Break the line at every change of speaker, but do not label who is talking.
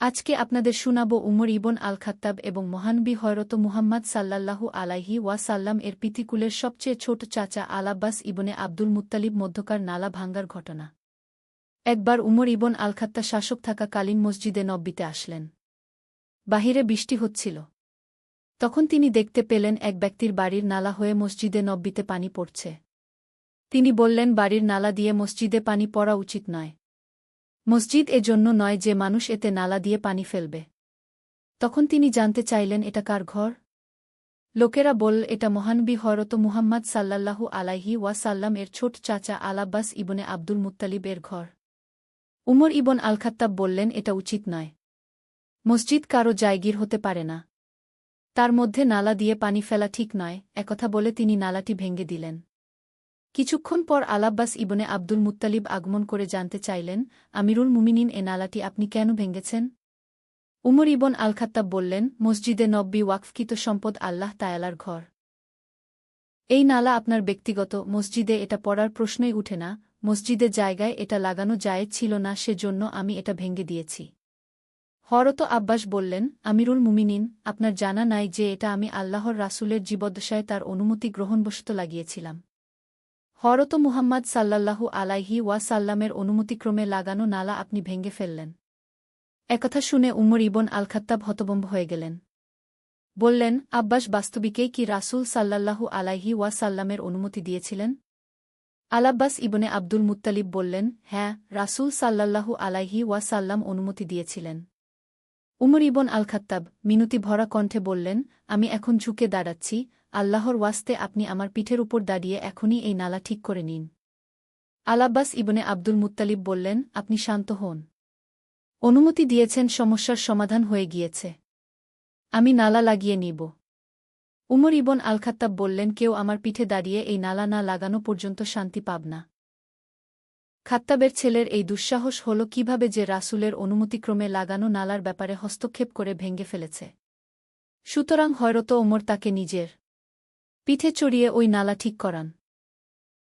আজকে আপনাদের শুনাব উমর ইবন আল খাত্তাব এবং মহানবী হযরত মুহাম্মদ সাল্লাল্লাহু আলাইহি ওয়াসাল্লাম এর পিতৃকুলের সবচেয়ে ছোট চাচা আল আব্বাস ইবনে আব্দুল মুত্তালিব মধ্যকার নালা ভাঙ্গার ঘটনা। একবার উমর ইবন আল খাত্তাব শাসক থাকাকালীন মসজিদে নববীতে আসলেন। বাহিরে বৃষ্টি হচ্ছিল। তখন তিনি দেখতে পেলেন এক ব্যক্তির বাড়ির নালা হয়ে মসজিদে নববীতে পানি পড়ছে। তিনি বললেন, বাড়ির নালা দিয়ে মসজিদে পানি পড়া উচিত নয়। মসজিদ এজন্য নয় যে মানুষ এতে নালা দিয়ে পানি ফেলবে। তখন তিনি জানতে চাইলেন, এটা কার ঘর? লোকেরা বলল, এটা মহানবী হযরত মুহাম্মদ সাল্লাল্লাহু আলাইহি ওয়াসাল্লাম এর ছোট চাচা আল আব্বাস ইবনে আব্দুল মুত্তালিব এর ঘর। উমর ইবন আল খাত্তাব বললেন, এটা উচিত নয়। মসজিদ কারো জায়গির হতে পারে না। তার মধ্যে নালা দিয়ে পানি ফেলা ঠিক নয়। একথা বলে তিনি নালাটি ভেঙে দিলেন। কিছুক্ষণ পর আল আব্বাস ইবনে আব্দুল মুত্তালিব আগমন করে জানতে চাইলেন, আমিরুল মুমিনিন, এ নালাটি আপনি কেন ভেঙেছেন? উমর ইবন আল খাত্তাব বললেন, মসজিদে নববী ওয়াকফকৃত সম্পদ আল্লাহ তায়ালার ঘর। এই নালা আপনার ব্যক্তিগত, মসজিদে এটা পড়ার প্রশ্নই উঠে না। মসজিদের জায়গায় এটা লাগানো জায়েজ ছিল না, সেজন্য আমি এটা ভেঙে দিয়েছি। হযরত আব্বাস বললেন, আমিরুল মুমিনিন, আপনার জানা নাই যে এটা আমি আল্লাহর রাসূলের জীবদ্দশায় তার অনুমতি গ্রহণবশত লাগিয়েছিলাম। হযরত মুহাম্মদ সাল্লাল্লাহু আলাইহি ওয়াসাল্লামের অনুমতিক্রমে লাগানো নালা আপনি ভেঙে ফেললেন। একথা শুনে উমর ইবন আল খাত্তাব হতভম্ব হয়ে গেলেন। বললেন, আব্বাস বাস্তবিকেই কি রাসূল সাল্লাল্লাহু আলাইহি ওয়াসাল্লামের অনুমতি দিয়েছিলেন? আল আব্বাস ইবনে আব্দুল মুত্তালিব বললেন, হ্যাঁ, রাসূল সাল্লাল্লাহু আলাইহি ওয়াসাল্লাম অনুমতি দিয়েছিলেন। উমর ইবন আল খাত্তাব মিনতি ভরা কণ্ঠে বললেন, আমি এখন ঝুঁকে দাঁড়াচ্ছি, আল্লাহর ওয়াস্তে আপনি আমার পিঠের উপর দাঁড়িয়ে এখনই এই নালা ঠিক করে নিন। আল আব্বাস ইবনে আব্দুল মুত্তালিব বললেন, আপনি শান্ত হন। অনুমতি দিয়েছেন, সমস্যার সমাধান হয়ে গিয়েছে। আমি নালা লাগিয়ে নিব। উমর ইবন আল খাত্তাব বললেন, কেউ আমার পিঠে দাঁড়িয়ে এই নালা না লাগানো পর্যন্ত শান্তি পাব না। খাত্তাবের ছেলের এই দুঃসাহস হল কিভাবে যে রাসূলের অনুমতিক্রমে লাগানো নালার ব্যাপারে হস্তক্ষেপ করে ভেঙে ফেলেছে। সুতরাং হযরত ওমর তাকে নিজের পিঠে চড়িয়ে ওই নালা ঠিক করান।